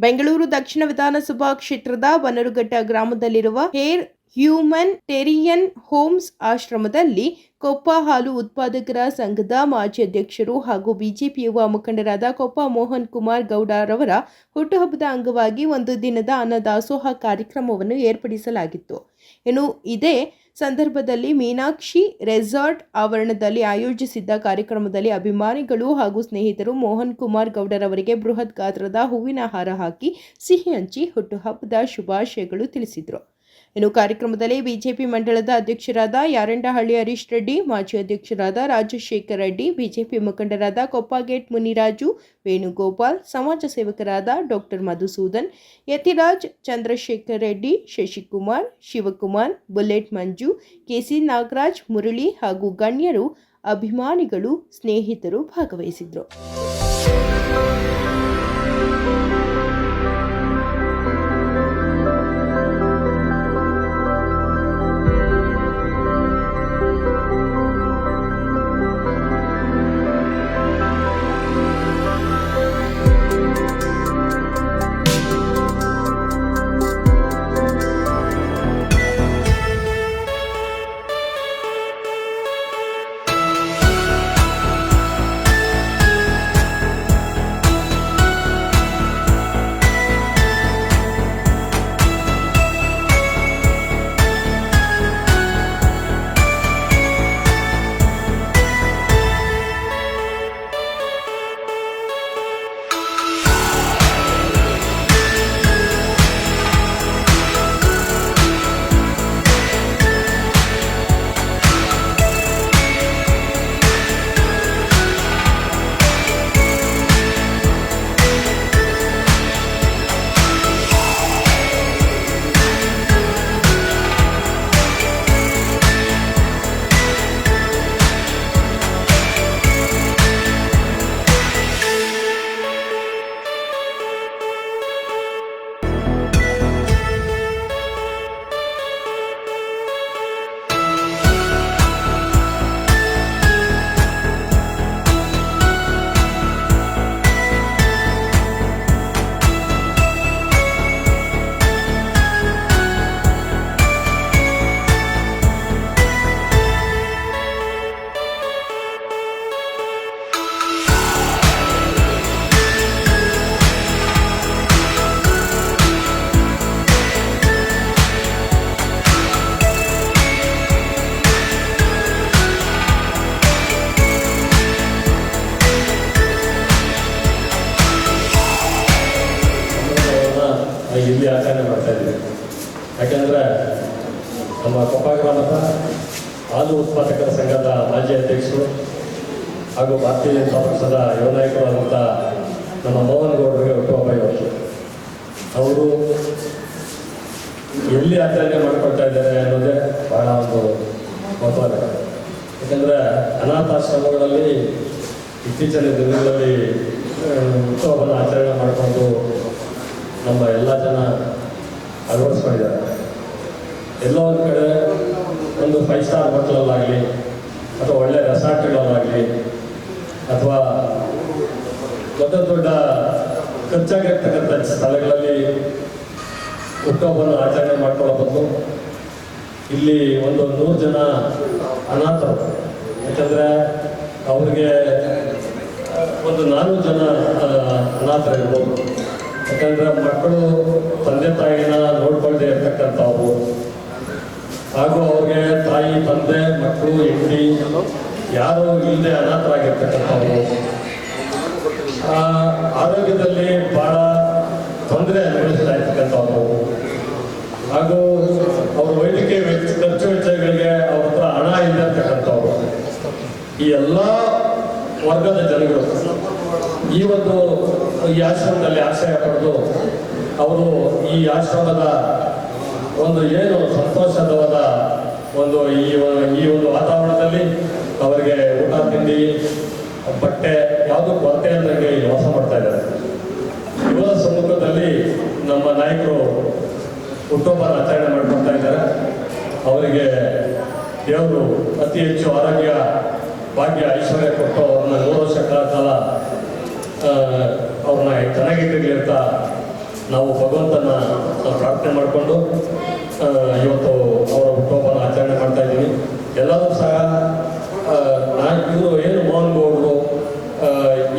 ಬೆಂಗಳೂರು ದಕ್ಷಿಣ ವಿಧಾನಸಭಾ ಕ್ಷೇತ್ರದ ಬನ್ನರುಘಟ್ಟ ಗ್ರಾಮದಲ್ಲಿರುವ ಹೇರ್ ಹ್ಯೂಮನಿಟೇರಿಯನ್ ಹೋಮ್ಸ್ ಆಶ್ರಮದಲ್ಲಿ ಕೊಪ್ಪ ಹಾಲು ಉತ್ಪಾದಕರ ಸಂಘದ ಮಾಜಿ ಅಧ್ಯಕ್ಷರು ಹಾಗೂ ಬಿಜೆಪಿ ಯುವ ಮುಖಂಡರಾದ ಕೊಪ್ಪ ಮೋಹನ್ ಕುಮಾರ್ ಗೌಡರವರ ಹುಟ್ಟುಹಬ್ಬದ ಅಂಗವಾಗಿ ಒಂದು ದಿನದ ಅನ್ನದಾಸೋಹ ಕಾರ್ಯಕ್ರಮವನ್ನು ಏರ್ಪಡಿಸಲಾಗಿತ್ತು. ಇದೇ ಸಂದರ್ಭದಲ್ಲಿ ಮೀನಾಕ್ಷಿ ರೆಸಾರ್ಟ್ ಆವರಣದಲ್ಲಿ ಆಯೋಜಿಸಿದ್ದ ಕಾರ್ಯಕ್ರಮದಲ್ಲಿ ಅಭಿಮಾನಿಗಳು ಹಾಗೂ ಸ್ನೇಹಿತರು ಮೋಹನ್ ಕುಮಾರ್ ಗೌಡರವರಿಗೆ ಬೃಹತ್ ಗಾತ್ರದ ಹೂವಿನ ಹಾರ ಹಾಕಿ ಸಿಹಿ ಹಂಚಿ ಹುಟ್ಟುಹಬ್ಬದ ಶುಭಾಶಯಗಳು ತಿಳಿಸಿದರು. ಕಾರ್ಯಕ್ರಮದಲ್ಲಿ ಬಿಜೆಪಿ ಮಂಡಳದ ಅಧ್ಯಕ್ಷರಾದ ಯಾರಂಡಹಳ್ಳಿ ಹರೀಶ್ ರೆಡ್ಡಿ, ಮಾಜಿ ಅಧ್ಯಕ್ಷರಾದ ರಾಜಶೇಖರ್ ರೆಡ್ಡಿ, ಬಿಜೆಪಿ ಮುಖಂಡರಾದ ಕೊಪ್ಪಗೇಟ್ ಮುನಿರಾಜು, ವೇಣುಗೋಪಾಲ್, ಸಮಾಜ ಸೇವಕರಾದ ಡಾಕ್ಟರ್ ಮಧುಸೂದನ್, ಯತಿರಾಜ್, ಚಂದ್ರಶೇಖರ್ ರೆಡ್ಡಿ, ಶಶಿಕುಮಾರ್, ಶಿವಕುಮಾರ್, ಬುಲೆಟ್ ಮಂಜು, ಕೆಸಿ ನಾಗರಾಜ್, ಮುರಳಿ ಹಾಗೂ ಗಣ್ಯರು, ಅಭಿಮಾನಿಗಳು, ಸ್ನೇಹಿತರು ಭಾಗವಹಿಸಿದ್ರು. ಇಲ್ಲಿ ಆಚರಣೆ ಮಾಡ್ತಾ ಇದ್ದೀವಿ. ಯಾಕೆಂದರೆ ನಮ್ಮ ಕೊಪ್ಪ ಗ್ರಾಮದ ಹಾಲು ಉತ್ಪಾದಕರ ಸಂಘದ ಮಾಜಿ ಅಧ್ಯಕ್ಷರು ಹಾಗೂ ಭಾರತೀಯ ಜನತಾ ಪಕ್ಷದ ಯುವ ನಾಯಕರಾದಂಥ ನಮ್ಮ ಮೋಹನ್ ಗೌಡರಿಗೆ ಹುಟ್ಟುಹಬ್ಬ ಇವತ್ತು. ಅವರು ಎಲ್ಲಿ ಆಚರಣೆ ಮಾಡಿಕೊಳ್ತಾ ಇದ್ದಾರೆ ಅನ್ನೋದೇ ಬಹಳ ಒಂದು ಮಹತ್ವದ. ಯಾಕೆಂದರೆ ಅನಾಥಾಶ್ರಮಗಳಲ್ಲಿ ಇತ್ತೀಚಿನ ದಿನಗಳಲ್ಲಿ ಹುಟ್ಟುಹಬ್ಬನ ಆಚರಣೆ ಮಾಡಿಕೊಂಡು ನಮ್ಮ ಎಲ್ಲ ಜನ ಅಳವಡಿಸ್ಕೊಂಡಿದ್ದಾರೆ. ಎಲ್ಲೋ ಒಂದು ಕಡೆ ಒಂದು 5 ಸ್ಟಾರ್ ಹೋಟೆಲಲ್ಲಾಗಲಿ ಅಥವಾ ಒಳ್ಳೆಯ ರೆಸಾರ್ಟ್ಗಳಲ್ಲಾಗಲಿ ಅಥವಾ ದೊಡ್ಡ ದೊಡ್ಡ ಖರ್ಚಾಗಿರ್ತಕ್ಕಂಥ ಸ್ಥಳಗಳಲ್ಲಿ ಹುಟ್ಟುಹಬ್ಬನ ಆಚರಣೆ ಮಾಡ್ಕೊಳ್ಳೋ ಬದಲು ಇಲ್ಲಿ ಒಂದು 100 ಜನ ಅನಾಥರು, ಯಾಕಂದರೆ ಅವ್ರಿಗೆ ಒಂದು 400 ಜನ ಅನಾಥರು ಇರ್ಬೋದು. ಯಾಕಂದರೆ ಮಕ್ಕಳು ತಂದೆ ತಾಯಿನ ನೋಡ್ಕೊಳ್ಳದೆ ಇರ್ತಕ್ಕಂಥವು ಹಾಗೂ ಅವ್ರಿಗೆ ತಾಯಿ ತಂದೆ ಮಕ್ಕಳು ಹೆಂಡತಿ ಯಾರು ಇಲ್ಲದೆ ಅನಾಥರಾಗಿರ್ತಕ್ಕಂಥವು, ಆರೋಗ್ಯದಲ್ಲಿ ಭಾಳ ತೊಂದರೆ ಅನುಭವಿಸ್ತಾ ಇರ್ತಕ್ಕಂಥವು ಹಾಗೂ ಅವ್ರ ವೈದ್ಯಕೀಯ ಖರ್ಚು ವೆಚ್ಚಗಳಿಗೆ ಅವ್ರ ಹತ್ರ ಹಣ ಇಲ್ಲಿರ್ತಕ್ಕಂಥವು, ಈ ಎಲ್ಲ ವರ್ಗದ ಜನಗಳು ಈ ಒಂದು ಈ ಆಶ್ರಮದಲ್ಲಿ ಆಶ್ರಯ ಪಡೆದು ಅವರು ಈ ಆಶ್ರಮದ ಒಂದು ಏನು ಸಂತೋಷದವಾದ ಒಂದು ಈ ಒಂದು ವಾತಾವರಣದಲ್ಲಿ ಅವರಿಗೆ ಊಟ ತಿಂಡಿ ಬಟ್ಟೆ ಯಾವುದು ಕೊರತೆ ಅಂದರೆ ವಾಸ ಮಾಡ್ತಾ ಇದ್ದಾರೆ. ಇವರ ಸಮ್ಮುಖದಲ್ಲಿ ನಮ್ಮ ನಾಯಕರು ಹುಟ್ಟುಹಬ್ಬ ಆಚರಣೆ ಮಾಡ್ಕೊಳ್ತಾ ಇದ್ದಾರೆ. ಅವರಿಗೆ ದೇವರು ಅತಿ ಹೆಚ್ಚು ಆರೋಗ್ಯ ಭಾಗ್ಯ ಐಶ್ವರ್ಯ ಕೊಟ್ಟು ಅವ್ರನ್ನ 100 ವರ್ಷಗಳ ಕಾಲ ಅವ್ರನ್ನ ಚೆನ್ನಾಗಿರಲಿ ಅಂತ ನಾವು ಭಗವಂತನ ಪ್ರಾರ್ಥನೆ ಮಾಡಿಕೊಂಡು ಇವತ್ತು ಅವರ ಹುಟ್ಟುಹಬ್ಬನ ಆಚರಣೆ ಮಾಡ್ತಾ ಇದ್ದೀವಿ. ಎಲ್ಲರೂ ಸಹ ಇವರು ಏನು ಮೋಹನ್ ಗೌಡರು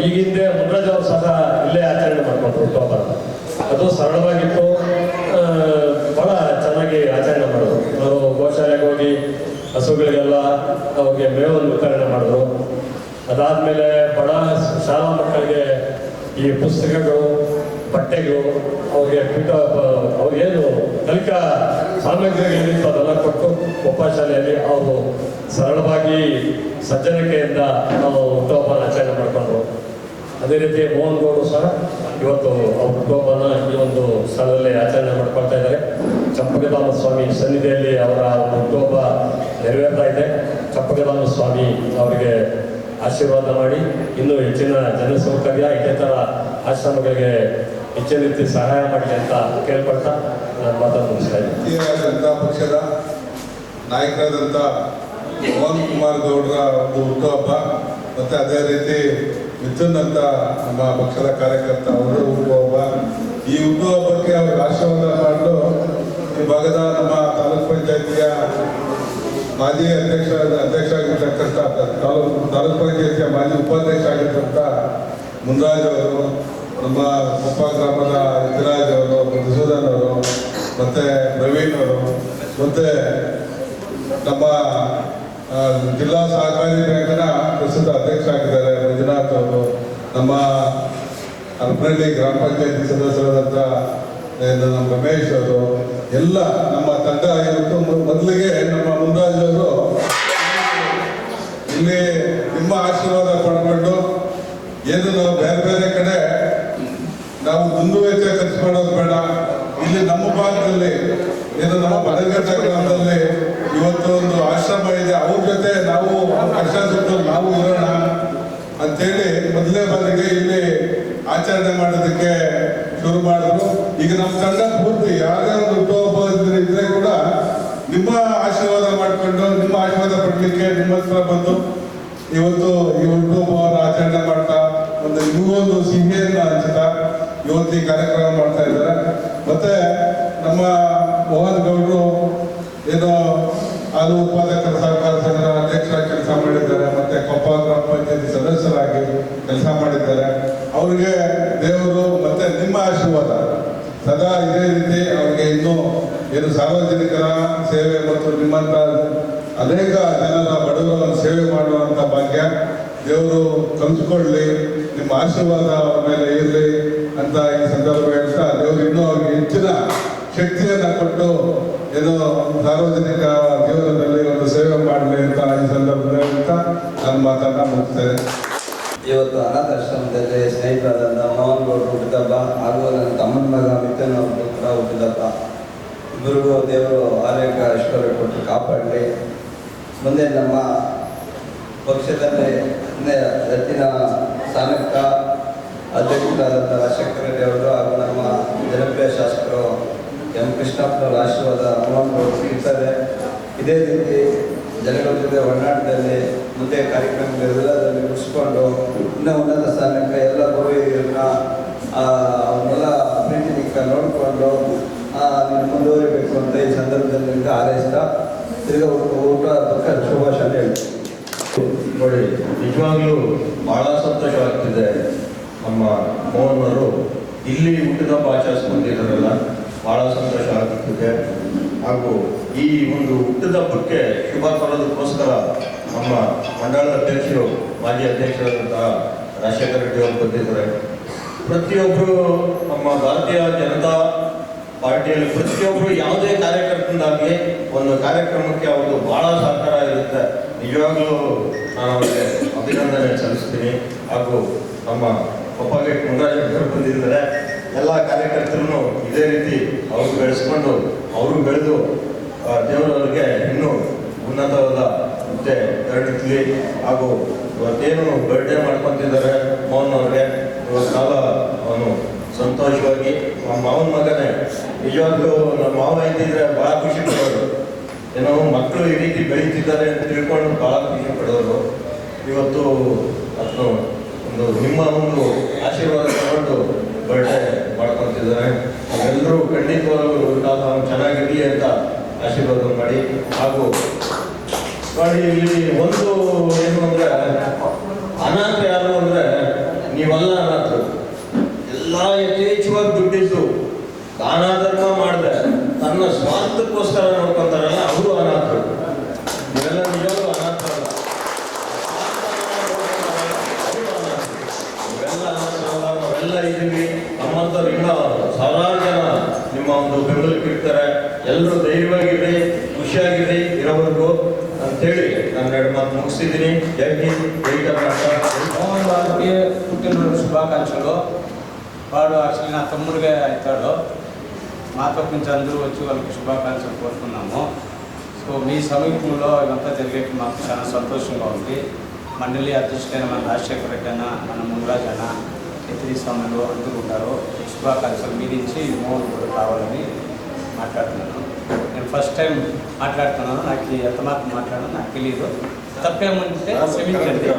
ಈಗ ಹಿಂದೆ ಮುನ್ರಾಜ್ ಅವರು ಸಹ ಇಲ್ಲೇ ಆಚರಣೆ ಮಾಡಿಕೊಂಡ್ರು ಹುಟ್ಟುಹಬ್ಬ. ಅದು ಸರಳವಾಗಿತ್ತು, ಭಾಳ ಚೆನ್ನಾಗಿ ಆಚರಣೆ ಮಾಡಿದ್ರು. ಅವರು ಗೋಶಾಲೆಗೆ ಹೋಗಿ ಹಸುಗಳಿಗೆಲ್ಲ ಅವ್ರಿಗೆ ಮೇವನ್ನು ವಿತರಣೆ ಮಾಡಿದ್ರು. ಅದಾದಮೇಲೆ ಬಡ ಶಾಲಾ ಮಕ್ಕಳಿಗೆ ಈ ಪುಸ್ತಕಗಳು, ಬಟ್ಟೆಗಳು, ಅವ್ರಿಗೆ ಅವ್ರಿಗೇನು ಕಲಿಕಾ ಸಾಮಗ್ರಿಗಳಿತ್ತು ಅದೆಲ್ಲ ಕೊಟ್ಟು ಕೊಪ್ಪ ಶಾಲೆಯಲ್ಲಿ ಅವರು ಸರಳವಾಗಿ ಸಜ್ಜನಿಕೆಯಿಂದ ನಾವು ಹುಟ್ಟುಹಬ್ಬನ ಆಚರಣೆ ಮಾಡಿಕೊಂಡ್ರು. ಅದೇ ರೀತಿ ಮೋಹನ್ ಗೌಡರು ಸಹ ಇವತ್ತು ಅವ್ರ ಹುಟ್ಟುಹಬ್ಬನ ಈ ಒಂದು ಸ್ಥಳದಲ್ಲಿ ಆಚರಣೆ ಮಾಡ್ಕೊಳ್ತಾ ಇದ್ದಾರೆ. ಚಂಪಕಧಾಮ ಸ್ವಾಮಿ ಸನ್ನಿಧಿಯಲ್ಲಿ ಅವರ ಒಂದು ಹುಟ್ಟುಹಬ್ಬ ನೆರವೇರ್ತಾ ಇದೆ. ಚಂಪಕಧಾಮ ಸ್ವಾಮಿ ಅವರಿಗೆ ಆಶೀರ್ವಾದ ಮಾಡಿ ಇನ್ನೂ ಹೆಚ್ಚಿನ ಜನಸೌಕರ್ಯ ಇದೇ ಥರ ಆಶ್ರಮಗಳಿಗೆ ಹೆಚ್ಚಿನ ರೀತಿ ಸಹಾಯ ಮಾಡಲಿ ಅಂತ ಕೇಳ್ಕೊಳ್ತಾ ನಾನು ಮಾತನ್ನು ಮುಗಿಸ್ತಾ ಇದ್ದೀನಿ. ಭಾರತೀಯ ಜನತಾ ಪಕ್ಷದ ನಾಯಕರಾದಂಥ ಮೋಹನ್ ಕುಮಾರ್ ಗೌಡರ ಒಂದು ಹುಟ್ಟುಹಬ್ಬ ಮತ್ತು ಅದೇ ರೀತಿ ಮಿಥುನ್ ಅಂತ ನಮ್ಮ ಪಕ್ಷದ ಕಾರ್ಯಕರ್ತ ಅವರು ಹುಟ್ಟುಹಬ್ಬ. ಈ ಹುಟ್ಟುಹಬ್ಬಕ್ಕೆ ಅವರು ಆಶೀರ್ವಾದ ಮಾಡಲು ಈ ಭಾಗದ ನಮ್ಮ ತಾಲೂಕ್ ಪಂಚಾಯತಿಯ ಮಾಜಿ ಅಧ್ಯಕ್ಷ ಆಗಿರ್ತಕ್ಕಂಥ ತಾಲೂಕ್ ಪಂಚಾಯತಿಯ ಮಾಜಿ ಉಪಾಧ್ಯಕ್ಷ ಆಗಿರ್ತಕ್ಕಂಥ ಮುನ್ರಾಜ್ ಅವರು, ನಮ್ಮ ಕೊಪ್ಪ ಗ್ರಾಮದ ಯತಿರಾಜ್ ಅವರು, ಮಧುಸೂದನ್ ಅವರು, ಮತ್ತು ಪ್ರವೀಣ್ ಅವರು, ಮತ್ತು ನಮ್ಮ ಜಿಲ್ಲಾ ಸಹಕಾರಿ ಬ್ಯಾಂಕಿನ ಪ್ರಸ್ತುತ ಅಧ್ಯಕ್ಷ ಆಗಿದ್ದಾರೆ ಮಂಜುನಾಥ್ ಅವರು, ನಮ್ಮ ಅರ್ಪಳ್ಳಿ ಗ್ರಾಮ ಪಂಚಾಯತಿ ಸದಸ್ಯರಾದಂಥ ನಮ್ಮ ರಮೇಶ್ ಅವರು, ಎಲ್ಲ ನಮ್ಮ ತಂಡ ಇವತ್ತು ಮೊದಲಿಗೆ ನಮ್ಮ ಮುನ್ರಾಜ್ ಅವರು ಇಲ್ಲಿ ನಿಮ್ಮ ಆಶೀರ್ವಾದ ಪಡ್ಕೊಂಡು ಏನು ನಾವು ಬೇರೆ ಬೇರೆ ಕಡೆ ನಾವು ದುಂದುವೆಚ್ಚ ಖರ್ಚು ಮಾಡೋದು ಬೇಡ, ಇಲ್ಲಿ ನಮ್ಮ ಭಾಗದಲ್ಲಿ ಏನು ನಮ್ಮ ಬಡಗಟ್ಟ ಗ್ರಾಮದಲ್ಲಿ ಇವತ್ತು ಒಂದು ಆಶ್ರಮ ಇದೆ, ಅವ್ರ ಜೊತೆ ನಾವು ಕಷ್ಟ ಸುತ್ತಲ್ಲಿ ನಾವು ಇರೋಣ ಅಂತೇಳಿ ಮೊದಲನೇ ಬಾರಿಗೆ ಇಲ್ಲಿ ಆಚರಣೆ ಮಾಡೋದಕ್ಕೆ ಶುರು ಮಾಡಿದ್ರು. ಈಗ ನಮ್ಮ ತಂಡ ಪೂರ್ತಿ ಯಾವುದೇ ಒಂದು ಹುಟ್ಟುಹಬ್ಬ ಇದ್ರೆ ಕೂಡ ನಿಮ್ಮ ಆಶೀರ್ವಾದ ಮಾಡಿಕೊಂಡು ನಿಮ್ಮ ಆಶೀರ್ವಾದ ಪಡಲಿಕ್ಕೆ ನಿಮ್ಮ ಹತ್ರ ಬಂದು ಇವತ್ತು ಈ ಹುಟ್ಟುಹಬ್ಬವನ್ನು ಆಚರಣೆ ಮಾಡ್ತಾ ಒಂದು ನಿಮಗೊಂದು ಸಿಹಿಯನ್ನು ಹಂಚ್ತಾ ಇವತ್ತು ಈ ಕಾರ್ಯಕ್ರಮ ಮಾಡ್ತಾ ಇದ್ದಾರೆ. ಮತ್ತೆ ನಮ್ಮ ಮೋಹನ್ ಗೌಡರು ಏನೋ ಹಾಲು ಉತ್ಪಾದಕರ ಸಹಕಾರ ಸಂಘದ ಅಧ್ಯಕ್ಷರಾಗಿ ಕೆಲಸ ಮಾಡಿದ್ದಾರೆ, ಮತ್ತೆ ಕೊಪ್ಪ ಗ್ರಾಮ ಪಂಚಾಯತಿ ಸದಸ್ಯರಾಗಿ ಕೆಲಸ ಮಾಡಿದ್ದಾರೆ. ಅವ್ರಿಗೆ ದೇವರು ಮತ್ತೆ ನಿಮ್ಮ ಆಶೀರ್ವಾದ ಸದಾ ಇದೇ ರೀತಿ ಅವ್ರಿಗೆ ಇನ್ನೂ ಏನು ಸಾರ್ವಜನಿಕರ ಸೇವೆ ಮತ್ತು ನಿಮ್ಮಂತ ಅನೇಕ ಜನರ ಬಡವರ ಸೇವೆ ಮಾಡುವಂಥ ಭಾಗ್ಯ ದೇವರು ಕಲಿಸ್ಕೊಳ್ಳಿ, ನಿಮ್ಮ ಆಶೀರ್ವಾದ ಅವ್ರ ಮೇಲೆ ಇರಲಿ ಅಂತ ಈ ಸಂದರ್ಭ ಹೇಳ್ತಾ ದೇವರು ಇನ್ನೂ ಅವ್ರಿಗೆ ಹೆಚ್ಚಿನ ಶಕ್ತಿಯನ್ನು ಕೊಟ್ಟು ಏನೋ ಸಾರ್ವಜನಿಕ ಜೀವನದಲ್ಲಿ ಒಂದು ಸೇವೆ ಮಾಡಲಿ ಅಂತ ಈ ಸಂದರ್ಭದಲ್ಲಿ ಹೇಳ್ತಾ ನನ್ನ ಮಾತನ್ನ ಮುಗಿಸ್ತೇನೆ. ಇವತ್ತು ಅನಾಥಾಶ್ರಮದಲ್ಲಿ ಸ್ನೇಹಿತರಾದಂಥ ಮೋಹನ್ ಗೌಡರು ಹುಟ್ಟಿದಬ್ಬ ಹಾಗೂ ನನ್ನ ತಮ್ಮನ ಮಗ ಮಿಥುನ್ ಅವರು ಕೂಡ ಹುಟ್ಟಿದಬ್ಬ. ಇಬ್ಬರಿಗೂ ದೇವರು ಆರೋಗ್ಯ ಐಶ್ವರ್ಯ ಕೊಟ್ಟು ಕಾಪಾಡಲಿ. ಮುಂದೆ ನಮ್ಮ ಪಕ್ಷದಲ್ಲಿ ಹೆಚ್ಚಿನ ಸ್ಥಾನಕ್ಕ ಅಧ್ಯಕ್ಷರಾದಂಥ ರಾಜಶೇಖರ ರೆಡ್ಡಿ ಅವರು ಹಾಗೂ ನಮ್ಮ ಜನಪ್ರಿಯ ಶಾಸಕರು ಎಂ ಕೃಷ್ಣಪ್ಪನವರ ಆಶೀರ್ವಾದ ಮೋಹನ್ ಗೌಡರು ಸಿಗ್ತಾರೆ. ಇದೇ ರೀತಿ ಜನಗಳ ಜೊತೆ ಒಡನಾಟದಲ್ಲಿ ಮುಂದೆ ಕಾರ್ಯಕ್ರಮಗಳೆಲ್ಲದಲ್ಲಿ ಮುಗಿಸ್ಕೊಂಡು ಇನ್ನೂ ಉನ್ನತ ಸ್ಥಾನಕ್ಕೆ ಎಲ್ಲ ಗುರುಹಿರಿಯರನ್ನ ಅವನ್ನೆಲ್ಲ ಪ್ರೀತಿನಿಂದ ನೋಡಿಕೊಂಡು ನೀನು ಮುಂದುವರಿಬೇಕು ಅಂತ ಈ ಸಂದರ್ಭದಲ್ಲಿ ನಿಮಗೆ ಹಾರೈಸ್ತಾ ತಿರ್ಗಾ ಊಟ ಹಬ್ಬಕ್ಕೆ ಶುಭಾಶಯ ಹೇಳ್ತೀನಿ. ನೋಡಿ, ನಿಜವಾಗ್ಲೂ ಭಾಳ ಸಂತೋಷವಾಗ್ತಿದೆ. ನಮ್ಮ ಮೋಹನ್ ಅವರು ಇಲ್ಲಿ ಹುಟ್ಟಿದಬ್ಬ ಆಚರಿಸ್ಕೊಂಡಿದ್ದಾರಲ್ಲ, ಭಾಳ ಸಂತೋಷ ಆಗ್ತಿದೆ. ಹಾಗೂ ಈ ಒಂದು ಹುಟ್ಟಿದಬ್ಬಕ್ಕೆ ಶುಭ ಕೋರೋದಕ್ಕೋಸ್ಕರ ನಮ್ಮ ಮಂಡಳದ ಅಧ್ಯಕ್ಷರು ಮಾಜಿ ಅಧ್ಯಕ್ಷರಾದಂತಹ ರಾಜಶೇಖರ ರೆಡ್ಡಿ ಅವರು ಬಂದಿದ್ದಾರೆ. ಪ್ರತಿಯೊಬ್ಬರು ನಮ್ಮ ಭಾರತೀಯ ಜನತಾ ಪಾರ್ಟಿಯಲ್ಲಿ ಪ್ರತಿಯೊಬ್ಬರು ಯಾವುದೇ ಕಾರ್ಯಕರ್ತನಾಗಿ ಒಂದು ಕಾರ್ಯಕ್ರಮಕ್ಕೆ ಅವ್ರದ್ದು ಭಾಳ ಸಹಕಾರ ಇರುತ್ತೆ. ನಿಜವಾಗ್ಲೂ ನಾನು ಅವರಿಗೆ ಅಭಿನಂದನೆ ಸಲ್ಲಿಸ್ತೀನಿ. ಹಾಗೂ ನಮ್ಮ ಕೊಪ್ಪಗೆ ಮುನ್ರಾಜ್ ಬಂದಿದ್ದಾರೆ. ಎಲ್ಲ ಕಾರ್ಯಕರ್ತರನ್ನು ಇದೇ ರೀತಿ ಅವರು ಬೆಳೆಸ್ಕೊಂಡು ಅವರು ಬೆಳೆದು ದೇವರವರಿಗೆ ಇನ್ನೂ ಉನ್ನತವಾದ ಹುದ್ದೆ ಎರಡಿದ್ವಿ. ಹಾಗೂ ಇವತ್ತೇನು ಬರ್ಡೇ ಮಾಡ್ಕೊತಿದ್ದಾರೆ ಮೋಹನ್ ಅವ್ರಿಗೆ, ಇವತ್ತು ಕಾಲ ಅವನು ಸಂತೋಷವಾಗಿ ನಮ್ಮ ಮಾವನ ಮಗನೇ. ನಿಜವಾಗ್ಲೂ ನಮ್ಮ ಮಾವ ಇದ್ದಿದ್ರೆ ಭಾಳ ಖುಷಿ ಪಡೋರು. ಏನೋ ಮಕ್ಕಳು ಈ ರೀತಿ ಬೆಳೀತಿದ್ದಾರೆ ಅಂತ ತಿಳ್ಕೊಂಡು ಭಾಳ ಖುಷಿ ಪಡೋರು. ಇವತ್ತು ಅದನ್ನು ಒಂದು ನಿಮ್ಮ ಒಂದು ಆಶೀರ್ವಾದ ತಗೊಂಡು ಬರ್ಡೇ ಮಾಡ್ಕೊತಿದ್ದಾರೆ. ಎಲ್ಲರೂ ಖಂಡಿತವಾಗಲೂ ನಾವು ಚೆನ್ನಾಗಿರಲಿ ಅಂತ ಆಶೀರ್ವಾದ ಮಾಡಿ. ಹಾಗೂ ನೋಡಿ, ಇಲ್ಲಿ ಒಂದು ಏನು ಅಂದರೆ, ಅನಾಥ ಯಾರು ಅಂದರೆ ನೀವೆಲ್ಲ ಅನಾಥರು. ಎಲ್ಲ ಯಥೇಚ್ಛವಾಗಿ ದುಡ್ಡಿದ್ದು ದಾನ ಧರ್ಮ ಮಾಡಿದೆ ತನ್ನ ಸ್ವಾರ್ಥಕ್ಕೋಸ್ಕರ ನೋಡ್ಕೊಂತಾರಲ್ಲ, ಅವರು ಅನಾಥರು. ನೀವೆಲ್ಲ ನಿಜವಾಗ್ಲೂ ಅನಾಥರಲ್ಲ, ನಾವೆಲ್ಲ ಇದ್ದೀವಿ. ನಮ್ಮಂಥವ್ರು ಇನ್ನೂ ಸಾವಿರಾರು ಜನ ನಿಮ್ಮ ಒಂದು ಬೆಂಬಲಕ್ಕೆ ಇರ್ತಾರೆ. ಎಲ್ಲರೂ ಧೈರ್ಯವಾಗಿರಿ, ಖುಷಿಯಾಗಿರಿ ಇರೋವರೆಗೂ ಅಂತೇಳಿ ನಾನು 2 ಮಾತು ಮುಗಿಸಿದ್ದೀನಿ. ಜೈ ಹಿಂದ್, ಜೈ ಕರ್ನಾಟಕ. మోహన్ బాబుకి పుట్టినరోజు శుభాకాంక్షలు. వాడు యాక్చువల్లీ నా తమ్ముడిగా అవుతాడు. మా తరపు నుంచి అందరూ వచ్చి వాళ్ళకి శుభాకాంక్షలు కోరుకున్నాము. సో మీ సమీపంలో ఇదంతా జరిగేకి మాకు చాలా సంతోషంగా ఉంది. మండలి అధ్యక్షుడైన మన రాజశేఖర రెడ్డి అన్న, మన మున్రాజ్ అన్న, ఎత్తిరి స్వాములు అందరూ ఉన్నారు. ఈ శుభాకాంక్షలు మీ నుంచి మోహన్ కూడా కావాలని మాట్లాడుతున్నాను. నేను ఫస్ట్ టైం మాట్లాడుతున్నాను. నాకు ఎంత మాత్రం మాట్లాడాలో నాకు తెలియదు. తప్పేమంటే క్షమించండి.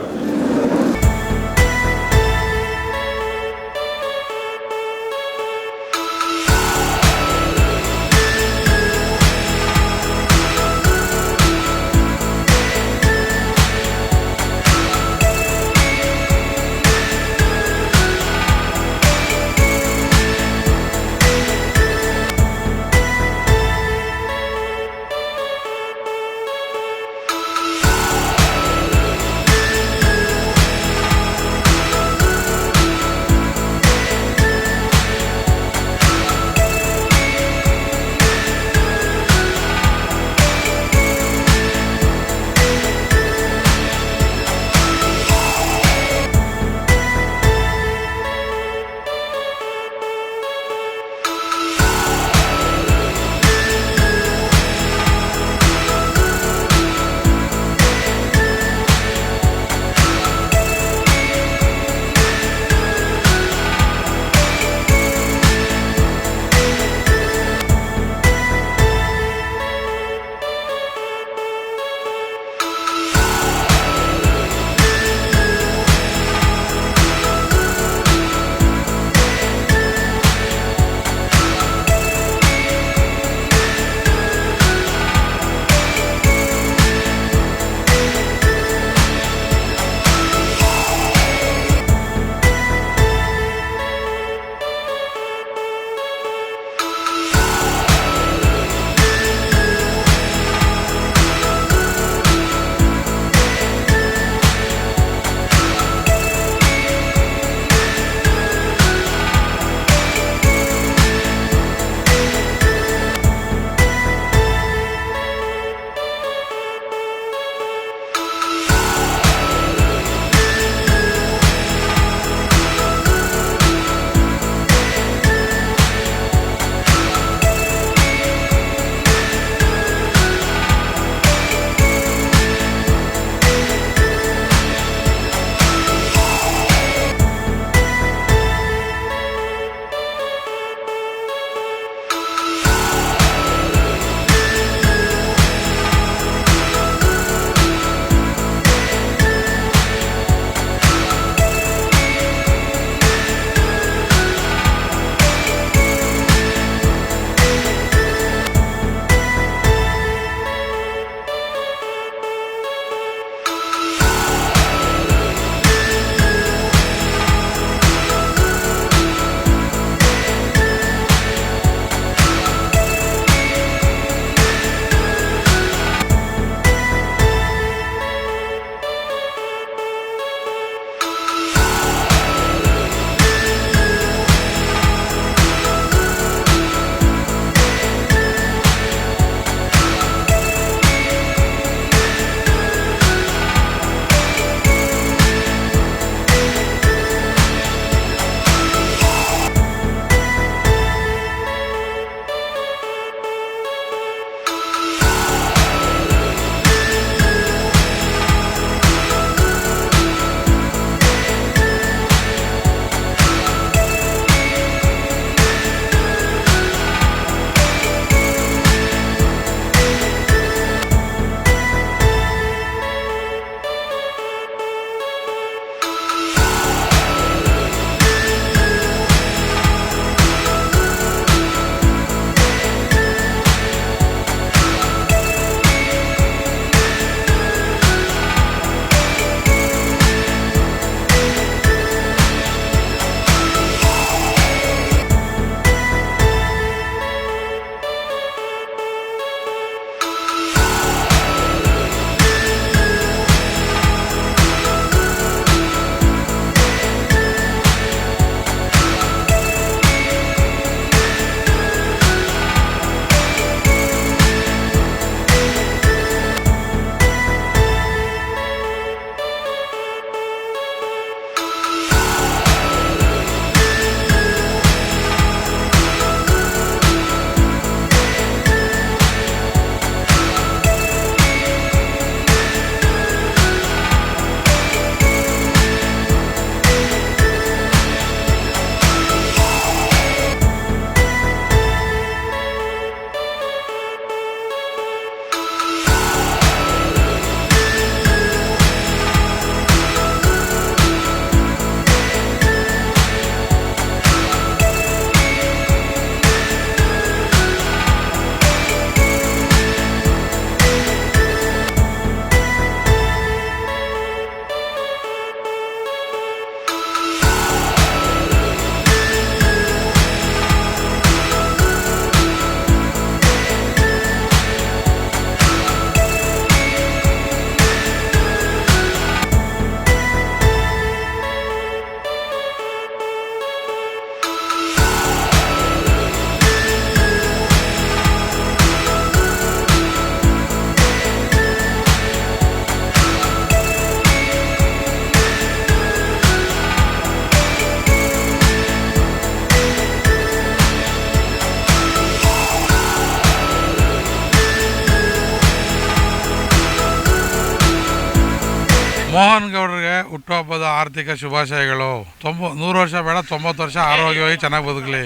ಮೋಹನ್ ಗೌಡ್ರಿಗೆ ಹುಟ್ಟುಹಬ್ಬದ ಆರ್ಥಿಕ ಶುಭಾಶಯಗಳು. 100 ವರ್ಷ ಬೇಡ, 90 ವರ್ಷ ಆರೋಗ್ಯವಾಗಿ ಚೆನ್ನಾಗಿ ಬದುಕಲಿ.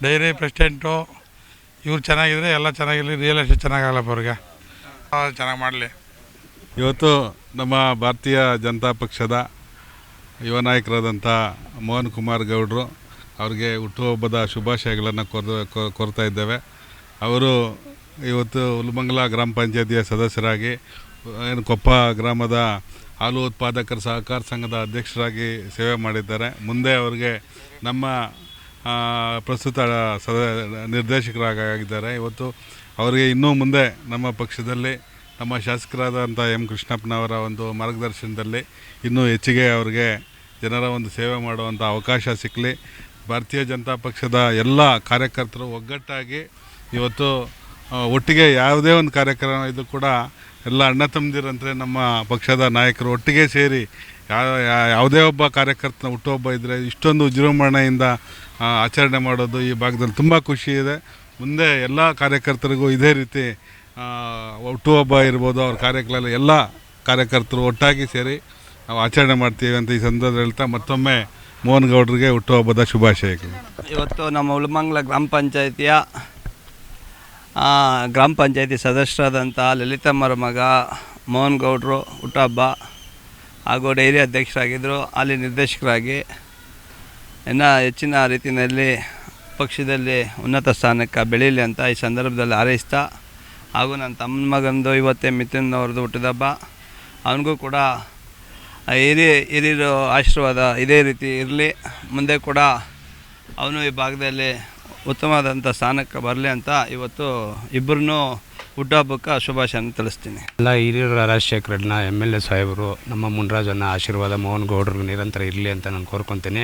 ಡೈರಿ ಪ್ರೆಸಿಡೆಂಟು ಇವ್ರು ಚೆನ್ನಾಗಿದ್ರೆ ಎಲ್ಲ ಚೆನ್ನಾಗಿರಲಿ. ರಿಯಲ್ ಎಸ್ಟೇಟ್ ಚೆನ್ನಾಗಾಗಲ್ಲಪ್ಪ ಅವ್ರಿಗೆ, ಚೆನ್ನಾಗಿ ಮಾಡಲಿ. ಇವತ್ತು ನಮ್ಮ ಭಾರತೀಯ ಜನತಾ ಪಕ್ಷದ ಯುವ ನಾಯಕರಾದಂಥ ಮೋಹನ್ ಕುಮಾರ್ ಗೌಡರು ಅವ್ರಿಗೆ ಹುಟ್ಟುಹಬ್ಬದ ಶುಭಾಶಯಗಳನ್ನು ಕೋರ್ತಾ ಇದ್ದೇವೆ. ಅವರು ಇವತ್ತು ಹುಲ್ಮಂಗಲ ಗ್ರಾಮ ಪಂಚಾಯತಿಯ ಸದಸ್ಯರಾಗಿ, ಕೊಪ್ಪ ಗ್ರಾಮದ ಹಾಲು ಉತ್ಪಾದಕರ ಸಹಕಾರ ಸಂಘದ ಅಧ್ಯಕ್ಷರಾಗಿ ಸೇವೆ ಮಾಡಿದ್ದಾರೆ. ಮುಂದೆ ಅವರಿಗೆ ನಮ್ಮ ಪ್ರಸ್ತುತ ನಿರ್ದೇಶಕರಾಗಿದ್ದಾರೆ. ಇವತ್ತು ಅವರಿಗೆ ಇನ್ನೂ ಮುಂದೆ ನಮ್ಮ ಪಕ್ಷದಲ್ಲಿ ನಮ್ಮ ಶಾಸಕರಾದಂಥ ಎಂ ಕೃಷ್ಣಪ್ಪನವರ ಒಂದು ಮಾರ್ಗದರ್ಶನದಲ್ಲಿ ಇನ್ನೂ ಹೆಚ್ಚಿಗೆ ಅವರಿಗೆ ಜನರ ಒಂದು ಸೇವೆ ಮಾಡುವಂಥ ಅವಕಾಶ ಸಿಕ್ಕಲಿ. ಭಾರತೀಯ ಜನತಾ ಪಕ್ಷದ ಎಲ್ಲ ಕಾರ್ಯಕರ್ತರು ಒಗ್ಗಟ್ಟಾಗಿ ಇವತ್ತು ಒಟ್ಟಿಗೆ ಯಾವುದೇ ಒಂದು ಕಾರ್ಯಕ್ರಮ ಇದು ಕೂಡ ಎಲ್ಲ ಅಣ್ಣ ತಮ್ಮದಿರಂದರೆ ನಮ್ಮ ಪಕ್ಷದ ನಾಯಕರು ಒಟ್ಟಿಗೆ ಸೇರಿ ಯಾವುದೇ ಒಬ್ಬ ಕಾರ್ಯಕರ್ತನ ಹುಟ್ಟುಹಬ್ಬ ಇದ್ದರೆ ಇಷ್ಟೊಂದು ವಿಜೃಂಭಣೆಯಿಂದ ಆಚರಣೆ ಮಾಡೋದು ಈ ಭಾಗದಲ್ಲಿ ತುಂಬ ಖುಷಿ ಇದೆ. ಮುಂದೆ ಎಲ್ಲ ಕಾರ್ಯಕರ್ತರಿಗೂ ಇದೇ ರೀತಿ ಹುಟ್ಟುಹಬ್ಬ ಇರ್ಬೋದು, ಅವ್ರ ಕಾರ್ಯಕ್ರಮ ಎಲ್ಲ ಕಾರ್ಯಕರ್ತರು ಒಟ್ಟಾಗಿ ಸೇರಿ ನಾವು ಆಚರಣೆ ಮಾಡ್ತೀವಿ ಅಂತ ಈ ಸಂದರ್ಭದಲ್ಲಿ ಹೇಳ್ತಾ ಮತ್ತೊಮ್ಮೆ ಮೋಹನ್ ಗೌಡ್ರಿಗೆ ಹುಟ್ಟುಹಬ್ಬದ ಶುಭಾಶಯಗಳು. ಇವತ್ತು ನಮ್ಮ ಹುಲ್ಮಂಗಲ ಗ್ರಾಮ ಪಂಚಾಯತಿ ಸದಸ್ಯರಾದಂಥ ಲಲಿತಮ್ಮರ ಮಗ ಮೋಹನ್ ಗೌಡರು ಹುಟ್ಟುಹಬ್ಬ ಹಾಗೂ ಡೈರಿ ಅಧ್ಯಕ್ಷರಾಗಿದ್ದರು. ಅಲ್ಲಿ ನಿರ್ದೇಶಕರಾಗಿ ಇನ್ನೂ ಹೆಚ್ಚಿನ ರೀತಿಯಲ್ಲಿ ಪಕ್ಷದಲ್ಲಿ ಉನ್ನತ ಸ್ಥಾನಕ್ಕೆ ಬೆಳೀಲಿ ಅಂತ ಈ ಸಂದರ್ಭದಲ್ಲಿ ಹಾರೈಸ್ತಾ, ಹಾಗೂ ನನ್ನ ತಮ್ಮನ ಮಗಂದು ಇವತ್ತೇ ಮಿಥುನ್ ಅವ್ರದ್ದು ಹುಟ್ಟಿದಬ್ಬ, ಅವನಿಗೂ ಕೂಡ ಹಿರಿಯರು ಆಶೀರ್ವಾದ ಇದೇ ರೀತಿ ಇರಲಿ. ಮುಂದೆ ಕೂಡ ಅವನು ಈ ಭಾಗದಲ್ಲಿ ಉತ್ತಮವಾದಂಥ ಸ್ಥಾನಕ್ಕೆ ಬರಲಿ ಅಂತ ಇವತ್ತು ಇಬ್ಬರನ್ನೂ ಹುಟ್ಟುಹಬ್ಬಕ್ಕೆ ಶುಭಾಶಯನ ತಿಳಿಸ್ತೀನಿ. ಎಲ್ಲ ಹಿರಿಯರ ರಾಜಶೇಖರಣ್ಣ MLA ಸಾಹೇಬರು, ನಮ್ಮ ಮುನ್ರಾಜನ್ನ ಆಶೀರ್ವಾದ ಮೋಹನ್ ಗೌಡ್ರಿಗೆ ನಿರಂತರ ಇರಲಿ ಅಂತ ನಾನು ಕೋರ್ಕೊತೀನಿ.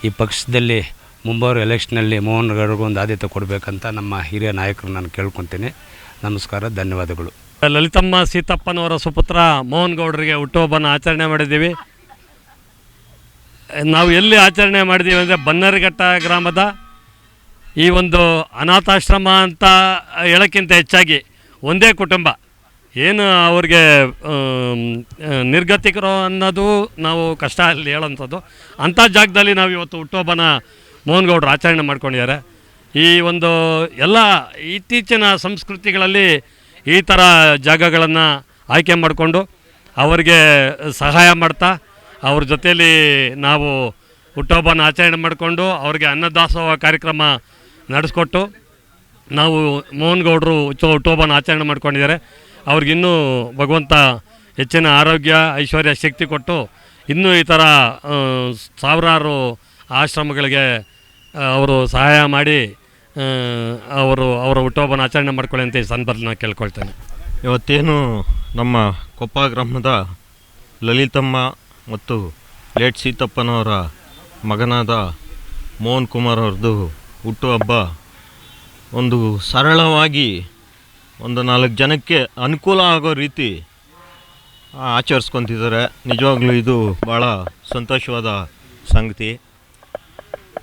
ಈ ಪಕ್ಷದಲ್ಲಿ ಮುಂಬರುವ ಎಲೆಕ್ಷನಲ್ಲಿ ಮೋಹನ್ ಗೌಡ್ರಿಗೂ ಒಂದು ಆದ್ಯತೆ ಕೊಡಬೇಕಂತ ನಮ್ಮ ಹಿರಿಯ ನಾಯಕರು ನಾನು ಕೇಳ್ಕೊತೀನಿ. ನಮಸ್ಕಾರ, ಧನ್ಯವಾದಗಳು. ಲಲಿತಮ್ಮ ಸೀತಪ್ಪನವರ ಸುಪುತ್ರ ಮೋಹನ್ ಗೌಡರಿಗೆ ಹುಟ್ಟುಹಬ್ಬನ ಆಚರಣೆ ಮಾಡಿದ್ದೀವಿ. ನಾವು ಎಲ್ಲಿ ಆಚರಣೆ ಮಾಡಿದ್ದೀವಿ ಅಂದರೆ ಬನ್ನರಘಟ್ಟ ಗ್ರಾಮದ ಈ ಒಂದು ಅನಾಥಾಶ್ರಮ ಅಂತ ಹೇಳೋಕ್ಕಿಂತ ಹೆಚ್ಚಾಗಿ ಒಂದೇ ಕುಟುಂಬ ಏನು ಅವ್ರಿಗೆ ನಿರ್ಗತಿಕರು ಅನ್ನೋದು ನಾವು ಕಷ್ಟ ಅಲ್ಲಿ ಹೇಳೋಂಥದ್ದು. ಅಂಥ ಜಾಗದಲ್ಲಿ ನಾವು ಇವತ್ತು ಹುಟ್ಟುಹಬ್ಬನ ಮೋಹನ್ ಗೌಡರು ಆಚರಣೆ ಮಾಡ್ಕೊಂಡಿದ್ದಾರೆ. ಈ ಒಂದು ಎಲ್ಲ ಇತ್ತೀಚಿನ ಸಂಸ್ಕೃತಿಗಳಲ್ಲಿ ಈ ಥರ ಜಾಗಗಳನ್ನು ಆಯ್ಕೆ ಮಾಡಿಕೊಂಡು ಅವರಿಗೆ ಸಹಾಯ ಮಾಡ್ತಾ ಅವ್ರ ಜೊತೆಯಲ್ಲಿ ನಾವು ಹುಟ್ಟುಹಬ್ಬನ ಆಚರಣೆ ಮಾಡಿಕೊಂಡು ಅವ್ರಿಗೆ ಅನ್ನದಾಸೋಹ ಕಾರ್ಯಕ್ರಮ ನಡೆಸ್ಕೊಟ್ಟು ನಾವು ಮೋಹನ್ ಗೌಡರು ಹುಟ್ಟುಹಬ್ಬನ ಆಚರಣೆ ಮಾಡ್ಕೊಂಡಿದ್ದಾರೆ. ಅವ್ರಿಗಿನ್ನೂ ಭಗವಂತ ಹೆಚ್ಚಿನ ಆರೋಗ್ಯ ಐಶ್ವರ್ಯ ಶಕ್ತಿ ಕೊಟ್ಟು ಇನ್ನೂ ಈ ಥರ ಸಾವಿರಾರು ಆಶ್ರಮಗಳಿಗೆ ಅವರು ಸಹಾಯ ಮಾಡಿ ಅವರ ಹುಟ್ಟುಹಬ್ಬನ ಆಚರಣೆ ಮಾಡ್ಕೊಳ್ಳಿ ಅಂತ ಈ ಸಂದರ್ಭದಲ್ಲಿ ನಾನು ಕೇಳ್ಕೊಳ್ತೇನೆ. ಇವತ್ತೇನು ನಮ್ಮ ಕೊಪ್ಪ ಗ್ರಾಮದ ಲಲಿತಮ್ಮ ಮತ್ತು ಲೇಟ್ ಸೀತಪ್ಪನವರ ಮಗನಾದ ಮೋಹನ್ ಕುಮಾರ್ ಅವ್ರದ್ದು ಹುಟ್ಟುಹಬ್ಬ ಒಂದು ಸರಳವಾಗಿ ಒಂದು 4 ಜನಕ್ಕೆ ಅನುಕೂಲ ಆಗೋ ರೀತಿ ಆಚರಿಸ್ಕೊತಿದ್ದಾರೆ. ನಿಜವಾಗ್ಲೂ ಇದು ಭಾಳ ಸಂತೋಷವಾದ ಸಂಗತಿ.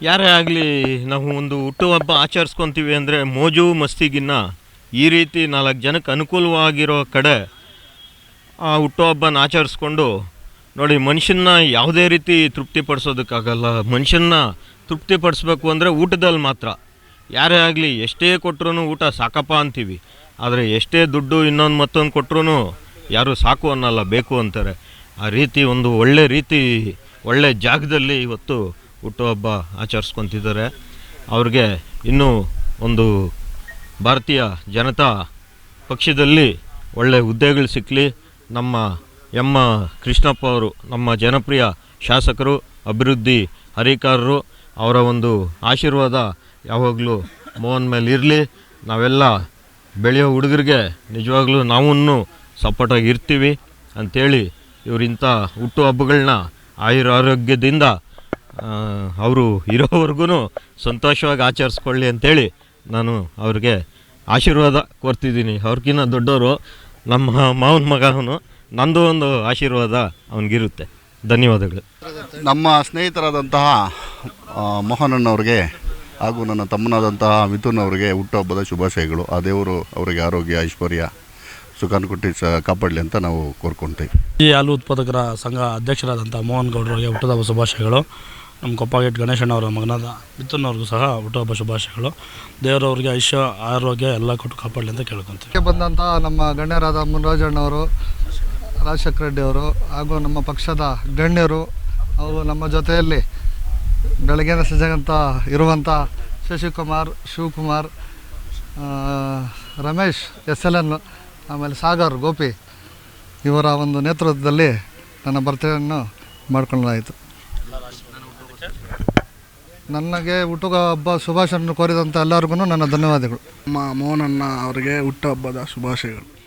ಯಾರೇ ಆಗಲಿ ನಾವು ಒಂದು ಹುಟ್ಟುಹಬ್ಬ ಆಚರಿಸ್ಕೊತೀವಿ ಅಂದರೆ ಮೋಜು ಮಸ್ತಿಗಿನ್ನ ಈ ರೀತಿ 4 ಜನಕ್ಕೆ ಅನುಕೂಲವಾಗಿರೋ ಕಡೆ ಆ ಹುಟ್ಟುಹಬ್ಬನ ಆಚರಿಸ್ಕೊಂಡು ನೋಡಿ, ಮನುಷ್ಯನ್ನ ಯಾವುದೇ ರೀತಿ ತೃಪ್ತಿಪಡಿಸೋದಕ್ಕಾಗಲ್ಲ. ಮನುಷ್ಯನ್ನ ತೃಪ್ತಿಪಡಿಸ್ಬೇಕು ಅಂದರೆ ಊಟದಲ್ಲಿ ಮಾತ್ರ. ಯಾರೇ ಆಗಲಿ ಎಷ್ಟೇ ಕೊಟ್ಟರು ಊಟ ಸಾಕಪ್ಪ ಅಂತೀವಿ, ಆದರೆ ಎಷ್ಟೇ ದುಡ್ಡು ಇನ್ನೊಂದು ಮತ್ತೊಂದು ಕೊಟ್ಟರು ಯಾರೂ ಸಾಕು ಅನ್ನಲ್ಲ, ಬೇಕು ಅಂತಾರೆ. ಆ ರೀತಿ ಒಂದು ಒಳ್ಳೆ ಜಾಗದಲ್ಲಿ ಇವತ್ತು ಹುಟ್ಟುಹಬ್ಬ ಆಚರಿಸ್ಕೊತಿದ್ದಾರೆ. ಅವ್ರಿಗೆ ಇನ್ನೂ ಒಂದು ಭಾರತೀಯ ಜನತಾ ಪಕ್ಷದಲ್ಲಿ ಒಳ್ಳೆ ಹುದ್ದೆಗಳು ಸಿಕ್ಕಲಿ. ನಮ್ಮ ಎಂ ಕೃಷ್ಣಪ್ಪ ಅವರು ನಮ್ಮ ಜನಪ್ರಿಯ ಶಾಸಕರು, ಅಭಿವೃದ್ಧಿ ಹರಿಕಾರರು, ಅವರ ಒಂದು ಆಶೀರ್ವಾದ ಯಾವಾಗಲೂ ಮೋಹನ್ ಮೇಲೆ ಇರಲಿ. ನಾವೆಲ್ಲ ಬೆಳೆಯೋ ಹುಡುಗರಿಗೆ ನಿಜವಾಗ್ಲೂ ನಾವೂ ಸಪೋರ್ಟಾಗಿ ಇರ್ತೀವಿ ಅಂಥೇಳಿ ಇವರಿಂಥ ಹುಟ್ಟುಹಬ್ಬಗಳನ್ನ ಆರೋಗ್ಯದಿಂದ ಅವರು ಇರೋವರೆಗೂ ಸಂತೋಷವಾಗಿ ಆಚರಿಸ್ಕೊಳ್ಳಿ ಅಂಥೇಳಿ ನಾನು ಅವ್ರಿಗೆ ಆಶೀರ್ವಾದ ಕೋರ್ತಿದ್ದೀನಿ. ಅವ್ರಿಗಿನ್ನ ದೊಡ್ಡವರು ನಮ್ಮ ಮಾವನ ಮಗ ಅವನು, ನಂದು ಒಂದು ಆಶೀರ್ವಾದ ಅವನಿಗಿರುತ್ತೆ. ಧನ್ಯವಾದಗಳು. ನಮ್ಮ ಸ್ನೇಹಿತರಾದಂತಹ ಮೋಹನಣ್ಣವ್ರಿಗೆ ಹಾಗೂ ನನ್ನ ತಮ್ಮನಾದಂತಹ ಮಿಥುನ್ ಅವರಿಗೆ ಹುಟ್ಟುಹಬ್ಬದ ಶುಭಾಶಯಗಳು. ಆ ದೇವರು ಅವರಿಗೆ ಆರೋಗ್ಯ ಐಶ್ವರ್ಯ ಸುಖಾನ್ ಕೊಟ್ಟು ಕಾಪಾಡಲಿ ಅಂತ ನಾವು ಕೋರ್ಕೊಳ್ತೀವಿ. ಈ ಹಾಲು ಉತ್ಪಾದಕರ ಸಂಘ ಅಧ್ಯಕ್ಷರಾದಂಥ ಮೋಹನ್ ಗೌಡ್ರಿಗೆ ಹುಟ್ಟುಹಬ್ಬ ಶುಭಾಶಯಗಳು. ನಮ್ಮ ಕೊಪ್ಪಗೇಟ್ ಗಣೇಶಣ್ಣವರ ಮಗನಾದ ಮಿಥುನವ್ರಿಗೂ ಸಹ ಹುಟ್ಟುಹಬ್ಬ ಶುಭಾಶಯಗಳು. ದೇವರವ್ರಿಗೆ ಆರೋಗ್ಯ ಎಲ್ಲ ಕೊಟ್ಟು ಕಾಪಾಡಲಿ ಅಂತ ಕೇಳ್ಕೊತೀವಿ. ಬಂದಂಥ ನಮ್ಮ ಗಣ್ಯರಾದ ಮುನರಾಜಣ್ಣವರು, ರಾಜಶೇಖರ ರೆಡ್ಡಿ ಅವರು ಹಾಗೂ ನಮ್ಮ ಪಕ್ಷದ ಗಣ್ಯರು, ಅವರು ನಮ್ಮ ಜೊತೆಯಲ್ಲಿ ಬೆಳಗ್ಗೆನ ಸಂಜೆಗಂತ ಇರುವಂಥ ಶಶಿಕುಮಾರ್, ಶಿವಕುಮಾರ್, ರಮೇಶ್ SLN, ಆಮೇಲೆ ಸಾಗರ್, ಗೋಪಿ ಇವರ ಒಂದು ನೇತೃತ್ವದಲ್ಲಿ ನನ್ನ ಬರ್ತ್ಡೇಯನ್ನು ಮಾಡಿಕೊಳ್ಳಲಾಯಿತು. ನನಗೆ ಹುಟ್ಟುಹಬ್ಬ ಶುಭಾಶಯವನ್ನು ಕೋರಿದಂಥ ಎಲ್ಲರಿಗೂ ನನ್ನ ಧನ್ಯವಾದಗಳು. ಮೋಹನಣ್ಣ ಅವರಿಗೆ ಹುಟ್ಟುಹಬ್ಬದ ಶುಭಾಶಯಗಳು.